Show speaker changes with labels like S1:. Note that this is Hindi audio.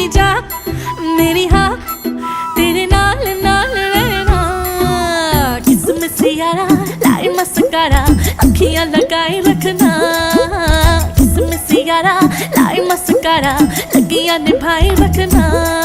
S1: ही जा मेरी हाँ तेरे नाल नाल रहना। किसमिस यारा लाई मस्कारा अखियां लगाए रखना। किसमिस यारा लाई मस्कारा लगियां निभाए रखना।